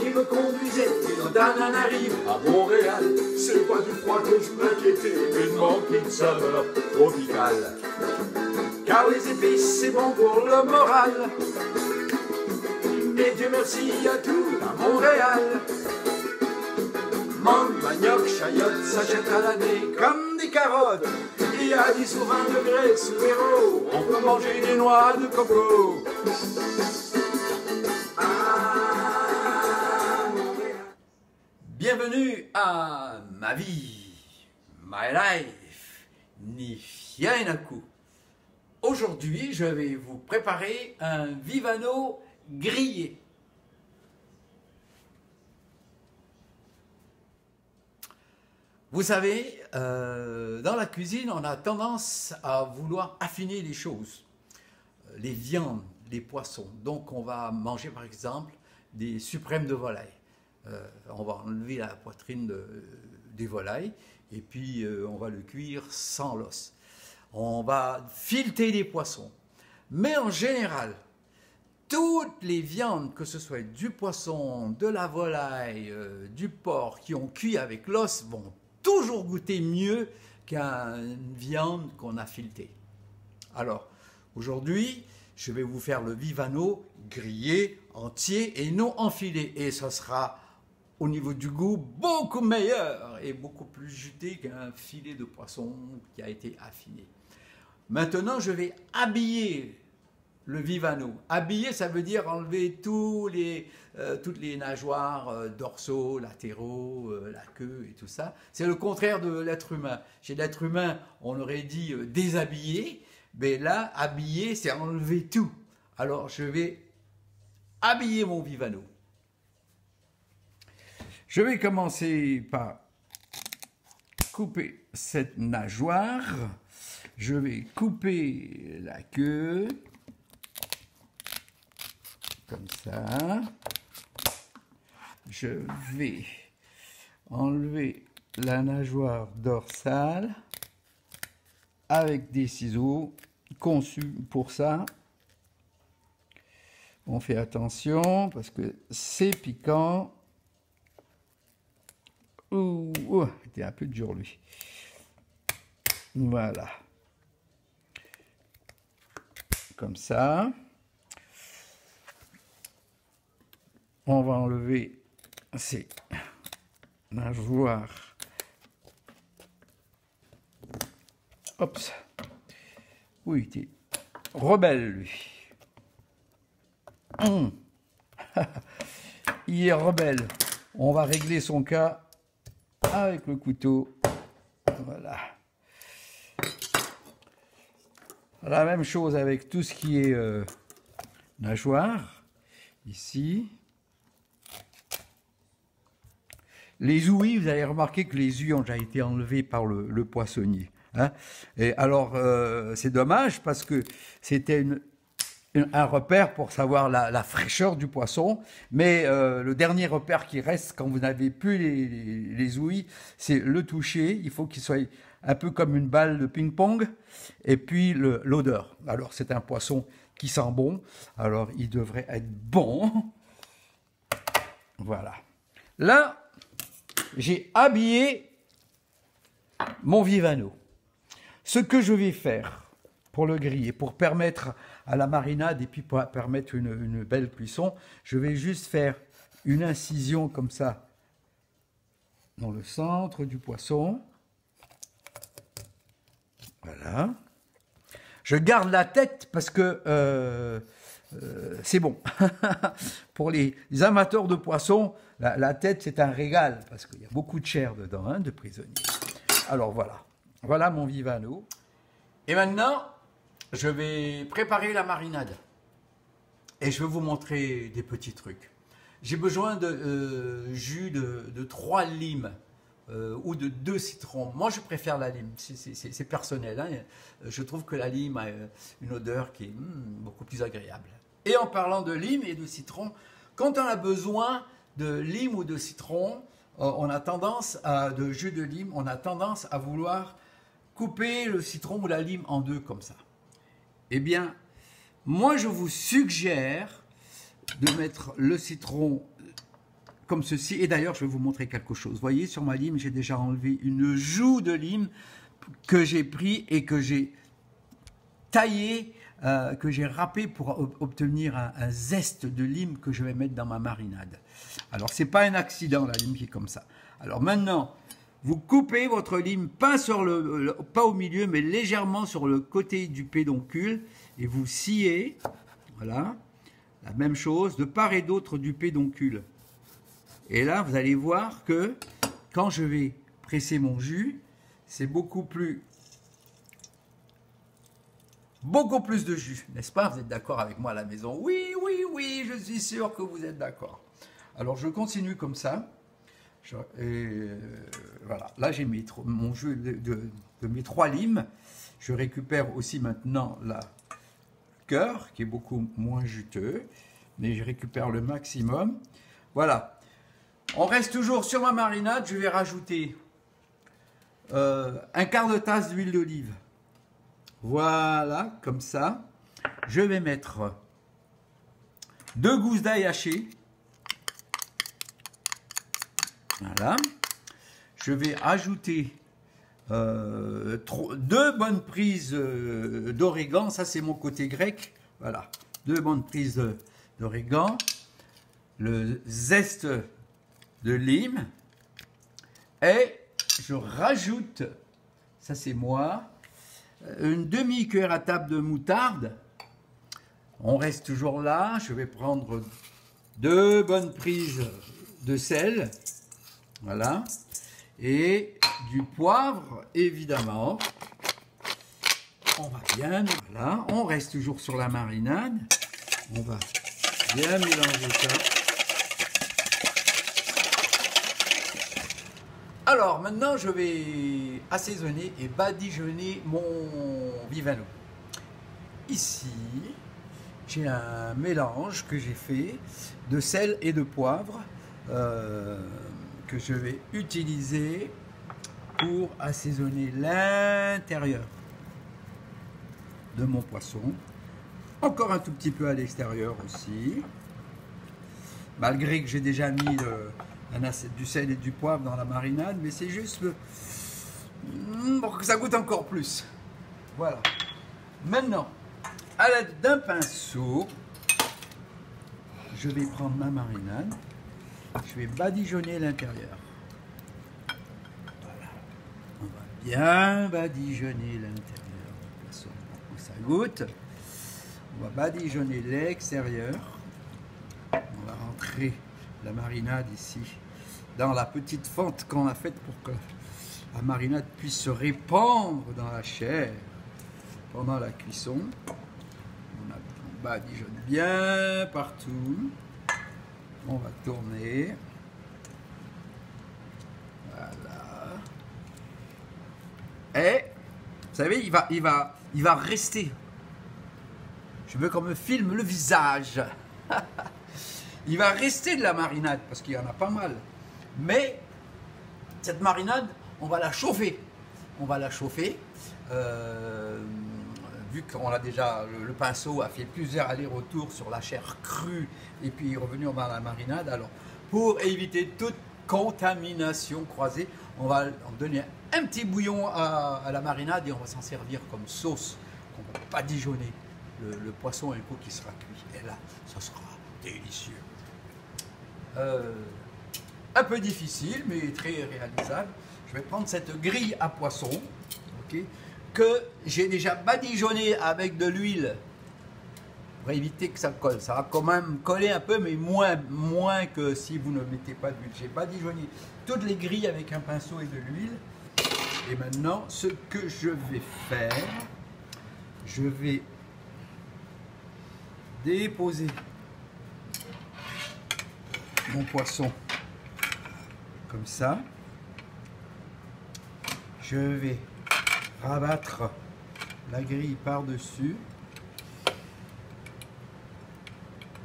qui me conduisait et dans un arrive à Montréal. C'est pas du froid que je m'inquiétais, mais de manquer de saveur tropicale. Car les épices, c'est bon pour le moral. Et Dieu merci à tout à Montréal. Mangue, manioc, chayotte s'achètent à l'année comme des carottes. Il y a 10 ou 20 degrés sous l'héros. On peut manger des noix de coco. Bienvenue à ma vie, my life, ni Fianaku. Aujourd'hui, je vais vous préparer un Vivano grillé. Vous savez, dans la cuisine, on a tendance à vouloir affiner les choses, les viandes, les poissons. Donc, on va manger par exemple des suprêmes de volaille. On va enlever la poitrine des volailles et puis on va le cuire sans l'os. On va fileter des poissons. Mais en général, toutes les viandes, que ce soit du poisson, de la volaille, du porc, qui ont cuit avec l'os, vont toujours goûter mieux qu'une viande qu'on a filetée. Alors, aujourd'hui, je vais vous faire le Vivano grillé, entier et non enfilé. Et ça sera, au niveau du goût, beaucoup meilleur et beaucoup plus juté qu'un filet de poisson qui a été affiné. Maintenant, je vais habiller le Vivano. Habiller, ça veut dire enlever toutes les nageoires dorsaux, latéraux, la queue et tout ça. C'est le contraire de l'être humain. Chez l'être humain, on aurait dit déshabiller, mais là, habiller, c'est enlever tout. Alors, je vais habiller mon Vivano. Je vais commencer par couper cette nageoire. Je vais couper la queue. Comme ça. Je vais enlever la nageoire dorsale avec des ciseaux conçus pour ça. On fait attention parce que c'est piquant. Ouh, il était un peu dur lui. Voilà. Comme ça. On va enlever ces nageoires. Hop. Oui, il était rebelle, lui. Il est rebelle. On va régler son cas avec le couteau. Voilà. La même chose avec tout ce qui est nageoire. Ici. Les ouïes, vous avez remarqué que les ouïes ont déjà été enlevées par le poissonnier. Hein. Et alors, c'est dommage parce que c'était un repère pour savoir la fraîcheur du poisson. Mais le dernier repère qui reste quand vous n'avez plus les ouïes, c'est le toucher. Il faut qu'il soit un peu comme une balle de ping-pong. Et puis l'odeur. Alors, c'est un poisson qui sent bon. Alors, il devrait être bon. Voilà. Là, j'ai habillé mon Vivano. Ce que je vais faire pour le griller, pour permettre à la marinade et puis pour permettre une belle cuisson, je vais juste faire une incision comme ça dans le centre du poisson. Voilà. Je garde la tête parce que c'est bon. Pour les amateurs de poisson, la tête, c'est un régal, parce qu'il y a beaucoup de chair dedans, hein, de prisonnier. Alors voilà. Voilà mon Vivano. Et maintenant, je vais préparer la marinade. Et je vais vous montrer des petits trucs. J'ai besoin de jus de 3 limes. Ou de 2 citrons. Moi, je préfère la lime, c'est personnel. Hein. Je trouve que la lime a une odeur qui est beaucoup plus agréable. Et en parlant de lime et de citron, quand on a besoin de lime ou de citron, on a tendance de jus de lime, on a tendance à vouloir couper le citron ou la lime en deux comme ça. Eh bien, moi, je vous suggère de mettre le citron comme ceci. Et d'ailleurs, je vais vous montrer quelque chose. Vous voyez, sur ma lime, j'ai déjà enlevé une joue de lime que j'ai pris et que j'ai taillé, que j'ai râpé pour obtenir un zeste de lime que je vais mettre dans ma marinade. Alors, c'est pas un accident, la lime qui est comme ça. Alors maintenant, vous coupez votre lime, pas au milieu, mais légèrement sur le côté du pédoncule, et vous sciez, voilà, la même chose de part et d'autre du pédoncule. Et là, vous allez voir que quand je vais presser mon jus, c'est beaucoup plus de jus, n'est-ce pas? Vous êtes d'accord avec moi à la maison? Oui, oui, oui, je suis sûr que vous êtes d'accord. Alors, je continue comme ça. Voilà, là j'ai mon jus de mes 3 limes. Je récupère aussi maintenant le cœur qui est beaucoup moins juteux, mais je récupère le maximum. Voilà, on reste toujours sur ma marinade. Je vais rajouter un quart de tasse d'huile d'olive. Voilà, comme ça. Je vais mettre 2 gousses d'ail hachées. Voilà. Je vais ajouter 2 bonnes prises d'origan. Ça, c'est mon côté grec. Voilà. 2 bonnes prises d'origan. Le zeste de lime. Et je rajoute, ça c'est moi, une demi-cuillère à table de moutarde. On reste toujours là. Je vais prendre 2 bonnes prises de sel. Voilà. Et du poivre, évidemment. On va bien, voilà. On reste toujours sur la marinade. On va bien mélanger ça. Alors, maintenant, je vais assaisonner et badigeonner mon vivano. Ici, j'ai un mélange que j'ai fait de sel et de poivre. Que je vais utiliser pour assaisonner l'intérieur de mon poisson. Encore un tout petit peu à l'extérieur aussi. Malgré que j'ai déjà mis du sel et du poivre dans la marinade, mais c'est juste pour que ça goûte encore plus. Voilà. Maintenant, à l'aide d'un pinceau, je vais prendre ma marinade. Je vais badigeonner l'intérieur. Voilà. On va bien badigeonner l'intérieur du poisson pour que ça goûte. On va badigeonner l'extérieur. On va rentrer la marinade ici dans la petite fente qu'on a faite pour que la marinade puisse se répandre dans la chair pendant la cuisson. On badigeonne bien partout. On va tourner. Voilà. Et, vous savez, il va rester. Je veux qu'on me filme le visage. Il va rester de la marinade, parce qu'il y en a pas mal. Mais, cette marinade, on va la chauffer. On va la chauffer. Vu qu'on a déjà, le pinceau a fait plusieurs allers-retours sur la chair crue et puis revenu dans la marinade. Alors, pour éviter toute contamination croisée, on va donner un petit bouillon à la marinade et on va s'en servir comme sauce. On va badigeonner le poisson un coup qui sera cuit. Et là, ça sera délicieux. Un peu difficile, mais très réalisable. Je vais prendre cette grille à poisson. Okay, que j'ai déjà badigeonné avec de l'huile pour éviter que ça colle. Ça va quand même coller un peu, mais moins que si vous ne mettez pas d'huile. J'ai badigeonné toutes les grilles avec un pinceau et de l'huile. Et maintenant, ce que je vais faire, je vais déposer mon poisson comme ça. Je vais rabattre la grille par-dessus.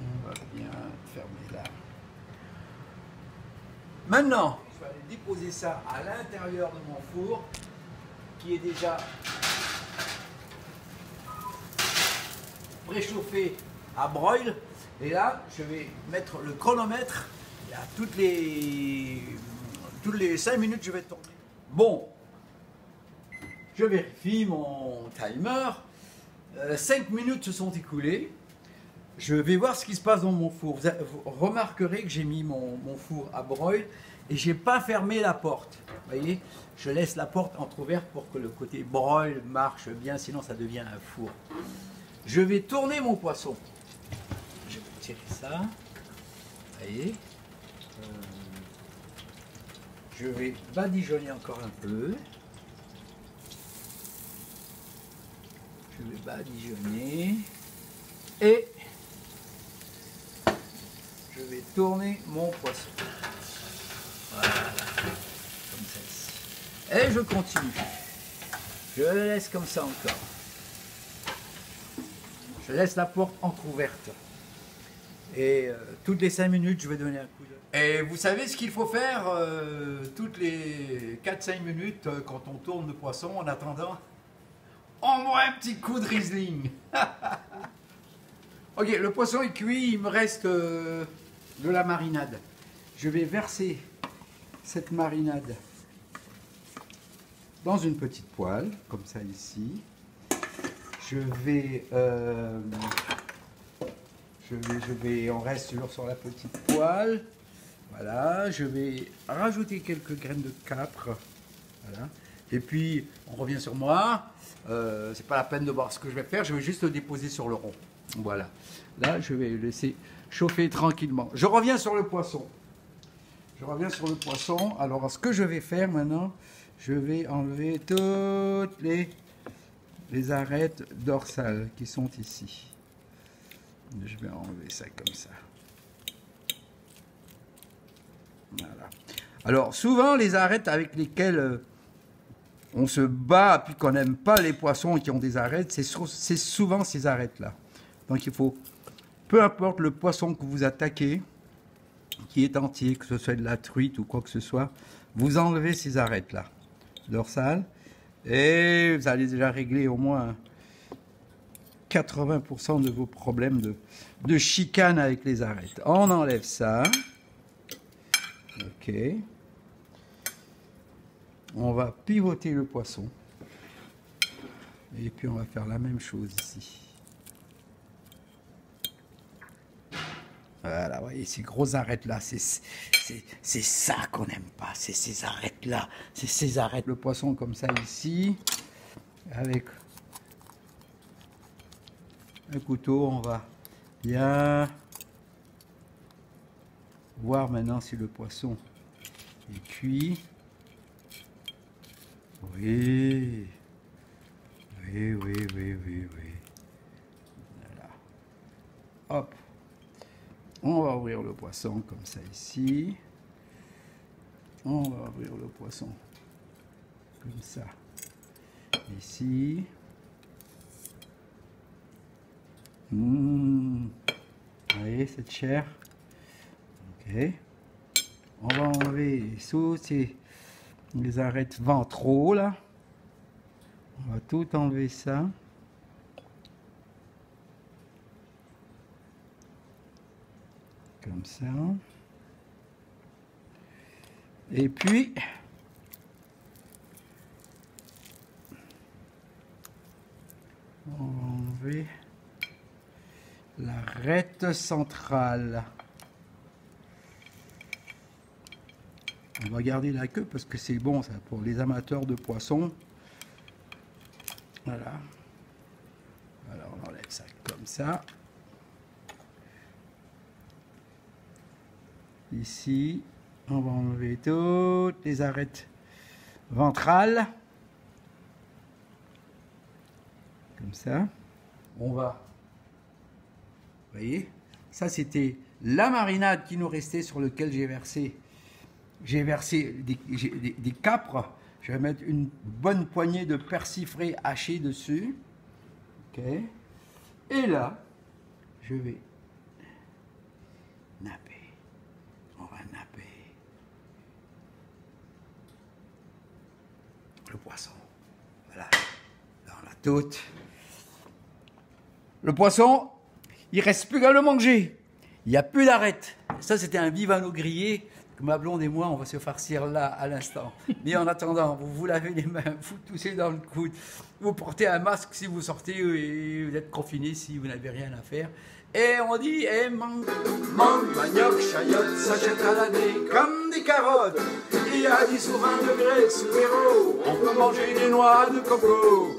On va bien fermer là. Maintenant, je vais aller déposer ça à l'intérieur de mon four qui est déjà préchauffé à broil. Et là, je vais mettre le chronomètre toutes les 5 minutes, je vais tourner. Bon, je vérifie mon timer. 5 minutes se sont écoulées. Je vais voir ce qui se passe dans mon four. Vous remarquerez que j'ai mis mon four à broil et j'ai pas fermé la porte. Vous voyez, je laisse la porte entrouverte pour que le côté broil marche bien, sinon ça devient un four. Je vais tourner mon poisson. Je vais tirer ça. Vous voyez. Je vais badigeonner encore un peu. Je vais badigeonner. Et je vais tourner mon poisson. Voilà. Comme ça ici. Et je continue. Je le laisse comme ça encore. Je laisse la porte entrouverte. Et toutes les 5 minutes, je vais donner un coup d'œil. Et vous savez ce qu'il faut faire toutes les 4-5 minutes quand on tourne le poisson en attendant? On boit un petit coup de Riesling. Ok, le poisson est cuit, il me reste de la marinade. Je vais verser cette marinade dans une petite poêle, comme ça ici. On reste toujours sur la petite poêle. Voilà, je vais rajouter quelques graines de capre. Voilà. Et puis, on revient sur moi. C'est pas la peine de voir ce que je vais faire, je vais juste le déposer sur le rond. Voilà. Là, je vais le laisser chauffer tranquillement. Je reviens sur le poisson. Alors, ce que je vais faire maintenant, je vais enlever toutes les arêtes dorsales qui sont ici. Je vais enlever ça comme ça. Voilà. Alors, souvent, les arêtes avec lesquelles on se bat, puis qu'on n'aime pas les poissons qui ont des arêtes, c'est souvent ces arêtes-là. Donc, il faut, peu importe le poisson que vous attaquez, qui est entier, que ce soit de la truite ou quoi que ce soit, vous enlevez ces arêtes-là, dorsales, et vous allez déjà régler au moins 80% de vos problèmes de chicane avec les arêtes. On enlève ça. Ok. On va pivoter le poisson. Et puis on va faire la même chose ici. Voilà, vous voyez, ces grosses arêtes-là, c'est ça qu'on n'aime pas, c'est ces arêtes-là. C'est ces arêtes. Le poisson comme ça ici, avec un couteau, on va bien voir maintenant si le poisson est cuit. Oui. Voilà. Hop. On va ouvrir le poisson comme ça ici. On va ouvrir le poisson comme ça ici. Vous voyez cette chair? Ok. On va enlever toutes les arêtes ventraux là. On va tout enlever ça. Comme ça. Et puis, on va enlever l'arête centrale. On va garder la queue parce que c'est bon ça pour les amateurs de poissons. Voilà. Alors on enlève ça comme ça. Ici, on va enlever toutes les arêtes ventrales. Comme ça. On va... Vous voyez? Ça, c'était la marinade qui nous restait sur laquelle j'ai versé des capres. Je vais mettre une bonne poignée de persil frais haché dessus. Ok. Et là, je vais napper. On va napper le poisson. Voilà. Là, on a tout. Le poisson, il ne reste plus qu'à le manger. Il n'y a plus d'arête. Ça, c'était un vivano grillé que ma blonde et moi, on va se farcir là, à l'instant. Mais en attendant, vous vous lavez les mains, vous toussez dans le coude, vous portez un masque si vous sortez et vous êtes confiné si vous n'avez rien à faire. Et on dit, mangue, manioc, chayotte, s'achète à l'année comme des carottes. Il y a 10 ou 20 degrés sous zéro, on peut manger des noix de coco.